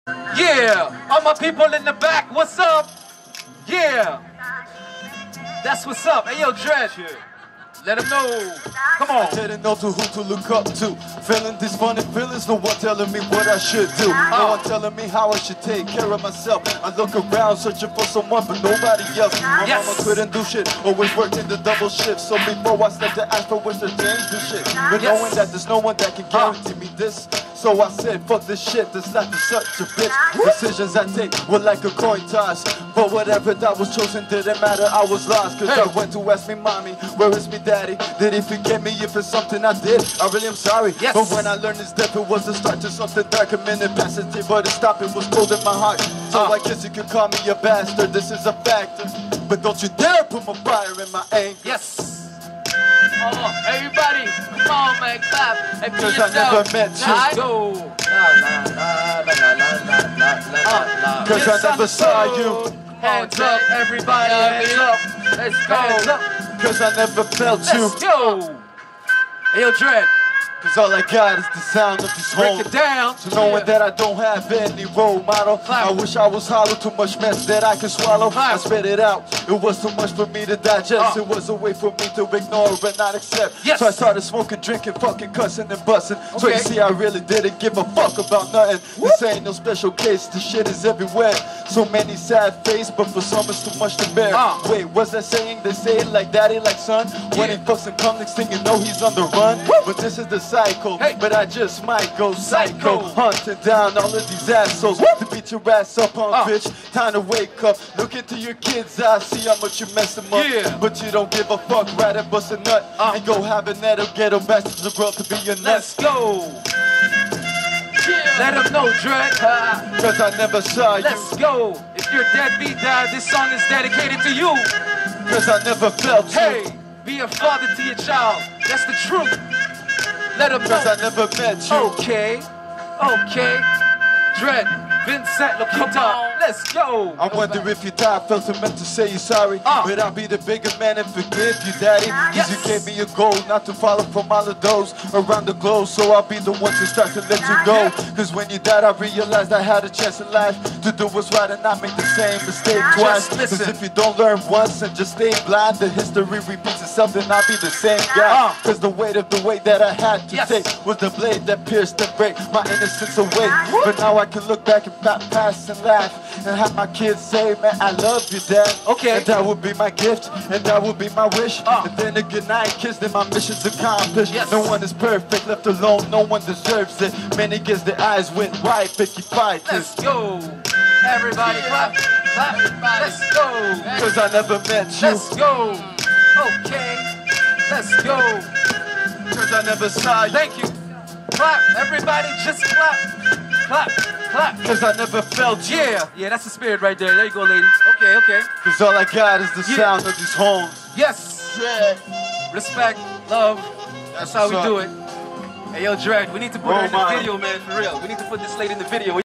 Yeah, all my people in the back, what's up? Yeah, that's what's up. Hey, yo, Dread, let them know. Come on. I didn't know who to look up to. Feeling these funny feelings, no one telling me what I should do. No one telling me how I should take care of myself. I look around searching for someone, but nobody else. My mama couldn't do shit, always working the double shift. So before I start to ask for what's the change do shit, but knowing that there's no one that can guarantee me this. So I said, fuck this shit, this life is such a bitch. Decisions I take were like a coin toss. But whatever that was chosen didn't matter, I was lost. Cause I went to ask me mommy, where is me daddy? Did he forget me if it's something I did? I really am sorry. But when I learned his death, it was the start to something dark. A minute past the day, but it stopped, it was cold in my heart. So I guess you could call me a bastard, this is a factor. But don't you dare put my fire in my anger. Yes. Oh, everybody, come on, man, clap. And cause I never met you. Let's go. Cause I never saw you. Hands up, everybody, hands up. Let's go. Hands up. Cause I never felt you. Let's go. Hey, yo, Dread. Cause all I got is the sound of this home. Break it down. So knowing that I don't have any role model, I wish I was hollow, too much mess that I could swallow. I spit it out, it was too much for me to digest. It was a way for me to ignore and not accept. So I started smoking, drinking, fucking, cussing and busting. So you see I really didn't give a fuck about nothing. This ain't no special case, the shit is everywhere. So many sad faces, but for some it's too much to bear. Wait, what's that saying? They say it like daddy, like son. When he fucks and comes, next thing you know he's on the run. But this is the cycle, but I just might go psycho, hunting down all of these assholes to beat your ass up on bitch. Time to wake up, look into your kids' eyes, see how much you mess them up. But you don't give a fuck, right and bust a nut and go have a nettle ghetto bastards of growth to be your nut. Let's go. Let them know, Dread. Cause I never saw you. Let's go. If you're deadbeat dad, this song is dedicated to you. Cause I never felt you. Hey, be a father to your child. That's the truth. Let them know. Cause I never met you. Okay. Dread, Vincent Loquita, let's go. I wonder if you thought I felt meant to say you sorry. But I'll be the bigger man and forgive you, daddy. Cause you gave me a goal not to follow from all of those around the globe. So I'll be the one to start to let you go. Cause when you died, I realized I had a chance in life to do what's right and not make the same mistake twice. Cause if you don't learn once and just stay blind, the history repeats itself and I'll be the same guy. Cause the weight of the way that I had to take was the blade that pierced and break my innocence away. But now I can look back and pass and laugh and have my kids say, man, I love you, Dad. And that would be my gift, and that would be my wish. And then a goodnight kiss, then my mission's accomplished. No one is perfect, left alone, no one deserves it. Many gets their eyes went wide, 55. Let's go. Everybody clap, clap, let's go. Cause I never met you. Let's go. Okay, let's go. Cause I never saw you. Thank you. Clap, everybody just clap. Clap, clap. Cause I never felt you. Yeah, that's the spirit right there. There you go, lady. Okay. Cause all I got is the sound of these horns. Yes. Respect, love. That's how we do it. Hey, yo, Dread, we need to put her in the video, man, for real. We need to put this lady in the video.